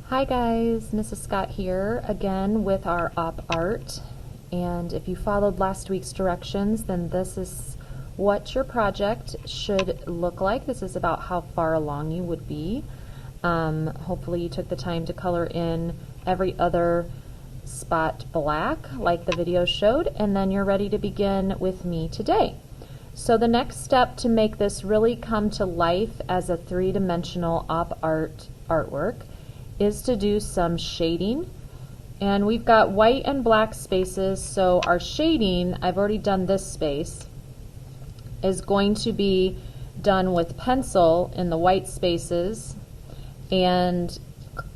Hi guys, Mrs. Scott here again with our op art, and if you followed last week's directions, then this is what your project should look like. This is about how far along you would be. Hopefully you took the time to color in every other spot black like the video showed, and then you're ready to begin with me today. So the next step to make this really come to life as a three-dimensional op art artwork is to do some shading, and we've got white and black spaces, so our shading, I've already done this space, is going to be done with pencil in the white spaces and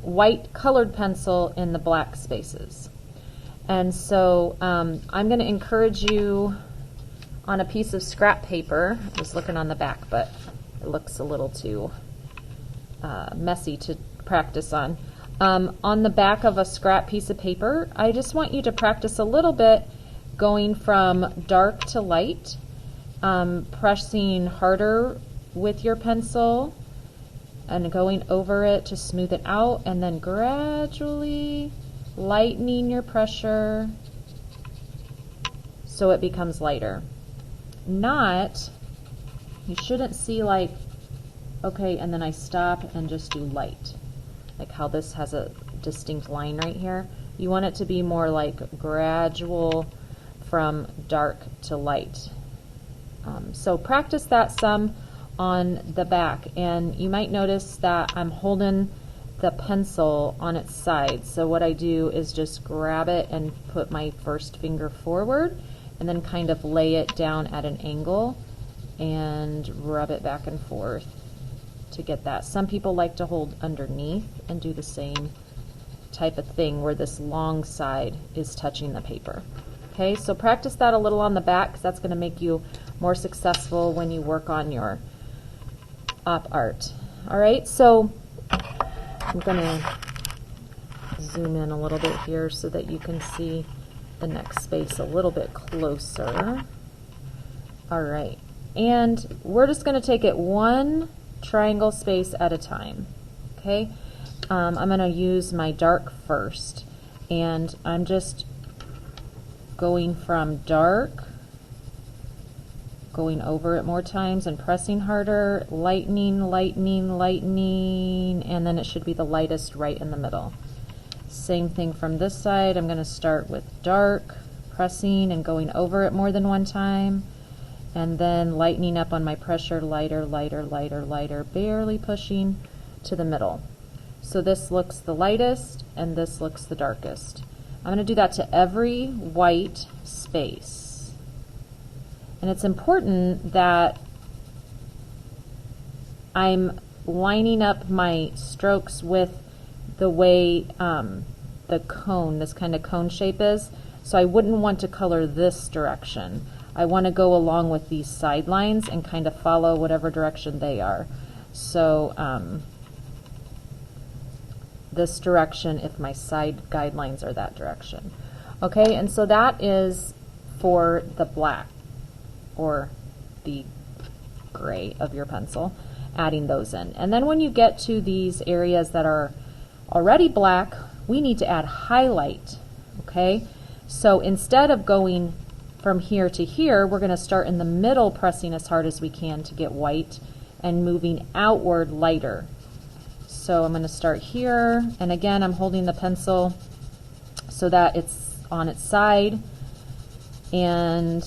white colored pencil in the black spaces. And so I'm going to encourage you on a piece of scrap paper. I was looking on the back, but it looks a little too messy to practice on. On the back of a scrap piece of paper, I just want you to practice a little bit going from dark to light, pressing harder with your pencil and going over it to smooth it out, and then gradually lightening your pressure so it becomes lighter. You shouldn't see like, okay, and then I stop and just do light, like how this has a distinct line right here. You want it to be more like gradual from dark to light. So practice that some on the back, and you might notice that I'm holding the pencil on its side. So what I do is just grab it and put my first finger forward and then kind of lay it down at an angle and rub it back and forth to get that. Some people like to hold underneath and do the same type of thing where this long side is touching the paper. Okay, so practice that a little on the back, because that's going to make you more successful when you work on your op art. All right, so I'm going to zoom in a little bit here so that you can see the next space a little bit closer. All right, and we're just going to take it one triangle space at a time. Okay, I'm going to use my dark first, and I'm just going from dark, going over it more times and pressing harder, lightening, lightening, lightening, and then it should be the lightest right in the middle. Same thing from this side. I'm going to start with dark, pressing and going over it more than one time, and then lightening up on my pressure, lighter, lighter, lighter, lighter, barely pushing to the middle. So this looks the lightest and this looks the darkest. I'm going to do that to every white space. And it's important that I'm lining up my strokes with the way the cone, this kind of cone shape is. So I wouldn't want to color this direction. I want to go along with these sidelines and kind of follow whatever direction they are. So this direction if my side guidelines are that direction. Okay, and so that is for the black or the gray of your pencil, adding those in. And then when you get to these areas that are already black, we need to add highlight. Okay, so instead of going from here to here, we're going to start in the middle, pressing as hard as we can to get white and moving outward lighter. So I'm going to start here, and again I'm holding the pencil so that it's on its side, and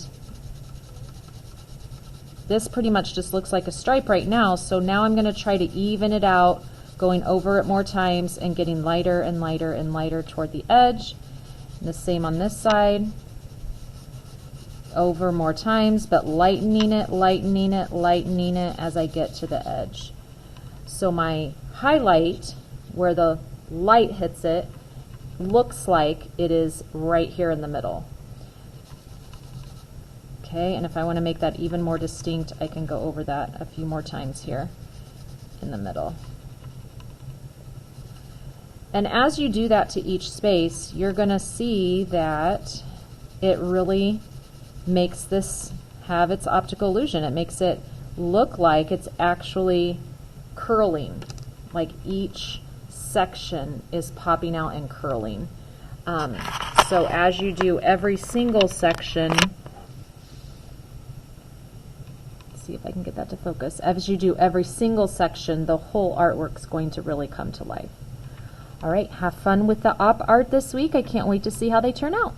this pretty much just looks like a stripe right now. So now I'm going to try to even it out, going over it more times and getting lighter and lighter and lighter toward the edge. And the same on this side. Over more times, but lightening it, lightening it, lightening it as I get to the edge. So my highlight, where the light hits it, looks like it is right here in the middle. Okay, and if I want to make that even more distinct, I can go over that a few more times here in the middle. And as you do that to each space, you're going to see that it really makes this have its optical illusion. It makes it look like it's actually curling, like each section is popping out and curling. So as you do every single section, see if I can get that to focus. As you do every single section, the whole artwork's going to really come to life. All right, have fun with the op art this week. I can't wait to see how they turn out.